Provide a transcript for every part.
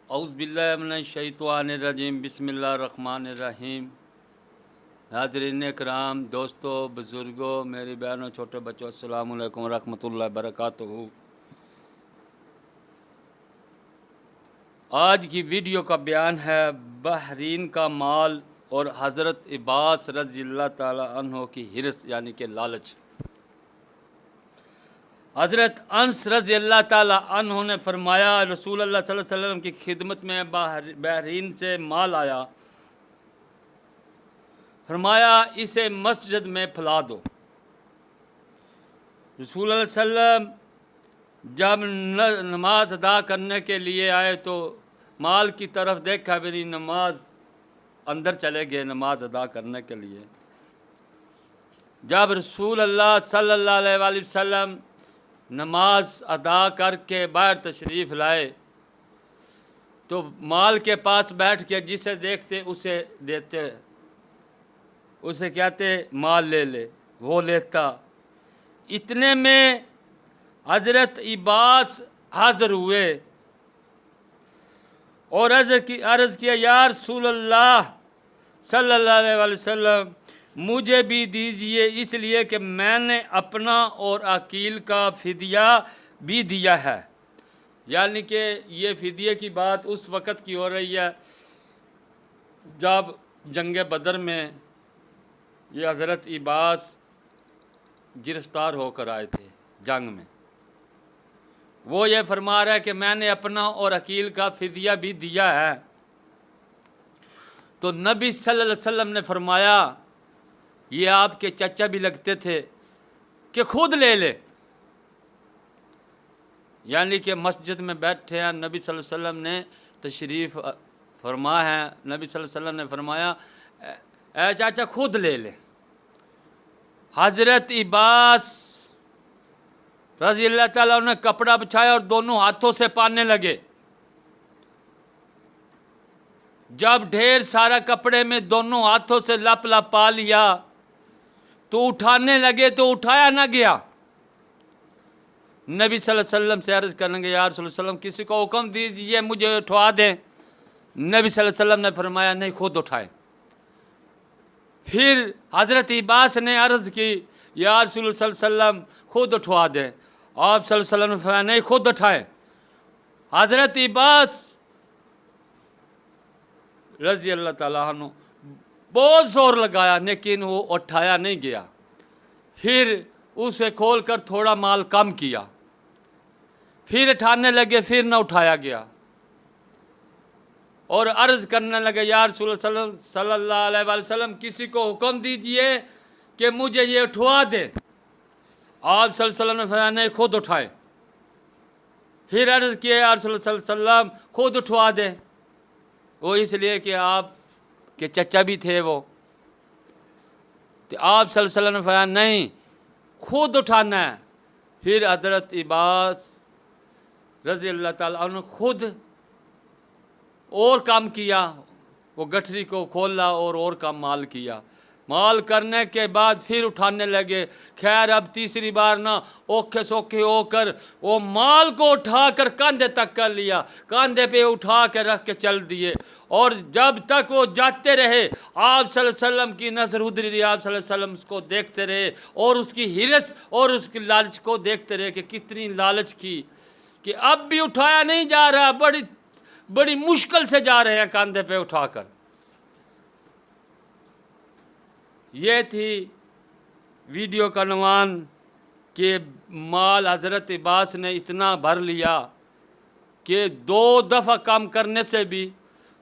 اعوذ باللہ من الشیطان الرجیم بسم اللہ الرحمن الرحیم۔ ناظرین کرام، دوستو، بزرگوں، میری بہنوں، چھوٹے بچوں، السلام علیکم ورحمۃ اللہ وبرکاتہ۔ آج کی ویڈیو کا بیان ہے بحرین کا مال اور حضرت عباس رضی اللہ تعالی عنہ کی حرص یعنی کہ لالچ۔ حضرت انس رضی اللہ تعالی عنہ نے فرمایا، رسول اللہ صلی اللہ علیہ وسلم کی خدمت میں بحرین سے مال آیا، فرمایا اسے مسجد میں پھیلا دو۔ رسول اللہ صلی اللہ علیہ وسلم جب نماز ادا کرنے کے لیے آئے تو مال کی طرف دیکھا بھی نہیں، نماز اندر چلے گئے نماز ادا کرنے کے لیے۔ جب رسول اللہ صلی اللہ علیہ وآلہ وسلم نماز ادا کر کے باہر تشریف لائے تو مال کے پاس بیٹھ کے جسے دیکھتے اسے دیتے، اسے کہتے مال لے لے، وہ لیتا۔ اتنے میں حضرت عباس حاضر ہوئے اور عرض کیا، یا رسول اللہ صلی اللہ علیہ وآلہ وسلم مجھے بھی دیجئے، اس لیے کہ میں نے اپنا اور عقیل کا فدیہ بھی دیا ہے۔ یعنی کہ یہ فدیے کی بات اس وقت کی ہو رہی ہے جب جنگ بدر میں یہ حضرت عباس گرفتار ہو کر آئے تھے جنگ میں۔ وہ یہ فرما رہا ہے کہ میں نے اپنا اور عقیل کا فدیہ بھی دیا ہے۔ تو نبی صلی اللہ علیہ وسلم نے فرمایا، یہ آپ کے چچا بھی لگتے تھے، کہ خود لے لے۔ یعنی کہ مسجد میں بیٹھے ہیں، نبی صلی اللہ علیہ وسلم نے تشریف فرما ہے، نبی صلی اللہ علیہ وسلم نے فرمایا اے چاچا خود لے لے۔ حضرت عباس رضی اللہ تعالیٰ نے کپڑا بچھایا اور دونوں ہاتھوں سے پانے لگے۔ جب ڈھیر سارا کپڑے میں دونوں ہاتھوں سے لپ لپ پا لیا تو اٹھانے لگے تو اٹھایا نہ گیا۔ نبی صلی اللہ علیہ وسلم سے عرض کریں گے، یا رسول اللہ صلی اللہ علیہ وسلم کسی کو حکم دیجئے مجھے اٹھوا دیں۔ نبی صلی اللہ علیہ وسلم نے فرمایا نہیں، خود اٹھائے۔ پھر حضرت عباس نے عرض کی، یا رسول اللہ صلی اللہ علیہ وسلم خود اٹھوا دیں۔ آپ صلی اللہ علیہ وسلم نے فرمایا نہیں، خود اٹھائے۔ حضرت عباس رضی اللہ تعالیٰ عنہ بہت زور لگایا لیکن وہ اٹھایا نہیں گیا۔ پھر اسے کھول کر تھوڑا مال کم کیا، پھر اٹھانے لگے، پھر نہ اٹھایا گیا اور عرض کرنے لگے، یا رسول اللہ صلی اللہ علیہ وآلہ وسلم کسی کو حکم دیجئے کہ مجھے یہ اٹھوا دے۔ آپ صلی اللہ علیہ وسلم نے فرمایا نہیں، خود اٹھائے۔ پھر عرض کیا، یا رسول اللہ صلی اللہ علیہ وسلم خود اٹھوا دے۔ وہ اس لیے کہ آپ کے چچا بھی تھے وہ۔ تو آپ صلی اللہ علیہ وسلم نے فرمایا نہیں، خود اٹھانا ہے۔ پھر حضرت عباس رضی اللہ تعالیٰ عنہ خود اور کام کیا، وہ گٹھری کو کھولا اور کام مال کیا۔ مال کرنے کے بعد پھر اٹھانے لگے۔ خیر اب تیسری بار نہ اوکھے سوکھے ہو کر وہ مال کو اٹھا کر کاندھے تک کر لیا، کاندھے پہ اٹھا کے رکھ کے چل دیے۔ اور جب تک وہ جاتے رہے آپ صلی اللہ علیہ وسلم کی نظر ادھری رہی، آپ صلی اللہ علیہ وسلم اس کو دیکھتے رہے اور اس کی حرص اور اس کی لالچ کو دیکھتے رہے کہ کتنی لالچ کی، کہ اب بھی اٹھایا نہیں جا رہا، بڑی مشکل سے جا رہے ہیں کاندھے پہ اٹھا کر۔ یہ تھی ویڈیو کا عنوان کہ مال حضرت عباس نے اتنا بھر لیا کہ 2 دفعہ کام کرنے سے بھی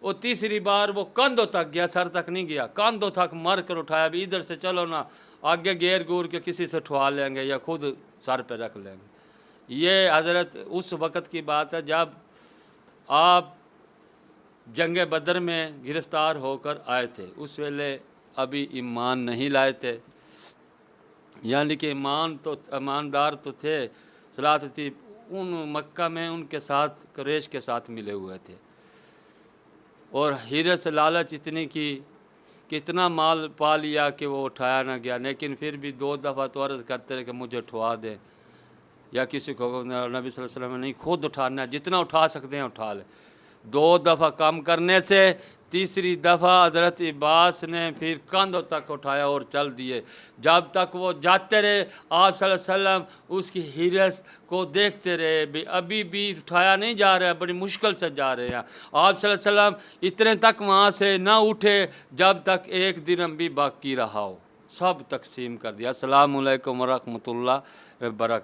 وہ تیسری بار وہ کندھوں تک گیا، سر تک نہیں گیا، کندھوں تک مر کر اٹھایا۔ بھی ادھر سے چلو نا، آگے گیر گور کے کسی سے اٹھوا لیں گے یا خود سر پہ رکھ لیں گے۔ یہ حضرت اس وقت کی بات ہے جب آپ جنگ بدر میں گرفتار ہو کر آئے تھے، اس ویلے ابھی ایمان نہیں لائے تھے۔ یعنی کہ ایماندار تو تھے، صلاح تھی، ان مکہ میں ان کے ساتھ قریش کے ساتھ ملے ہوئے تھے، اور حرص لالچ اتنی کی کہ اتنا مال پا لیا کہ وہ اٹھایا نہ گیا۔ لیکن پھر بھی 2 دفعہ تو عرض کرتے رہے کہ مجھے اٹھوا دیں، یا کسی کو نبی صلی اللہ علیہ وسلم نے نہیں، خود اٹھانا ہے، جتنا اٹھا سکتے ہیں اٹھا لیں۔ 2 دفعہ کام کرنے سے تیسری دفعہ حضرت عباس نے پھر کندھوں تک اٹھایا اور چل دیے. جب تک وہ جاتے رہے آپ صلی اللہ علیہ وسلم اس کی ہرس کو دیکھتے رہے، بھی ابھی بھی اٹھایا نہیں جا رہا ہے، بڑی مشکل سے جا رہے ہیں. آپ صلی اللہ علیہ وسلم اتنے تک وہاں سے نہ اٹھے جب تک 1 درہم بھی باقی رہا ہو، سب تقسیم کر دیا. السلام علیکم ورحمۃ اللہ وبرکاتہ.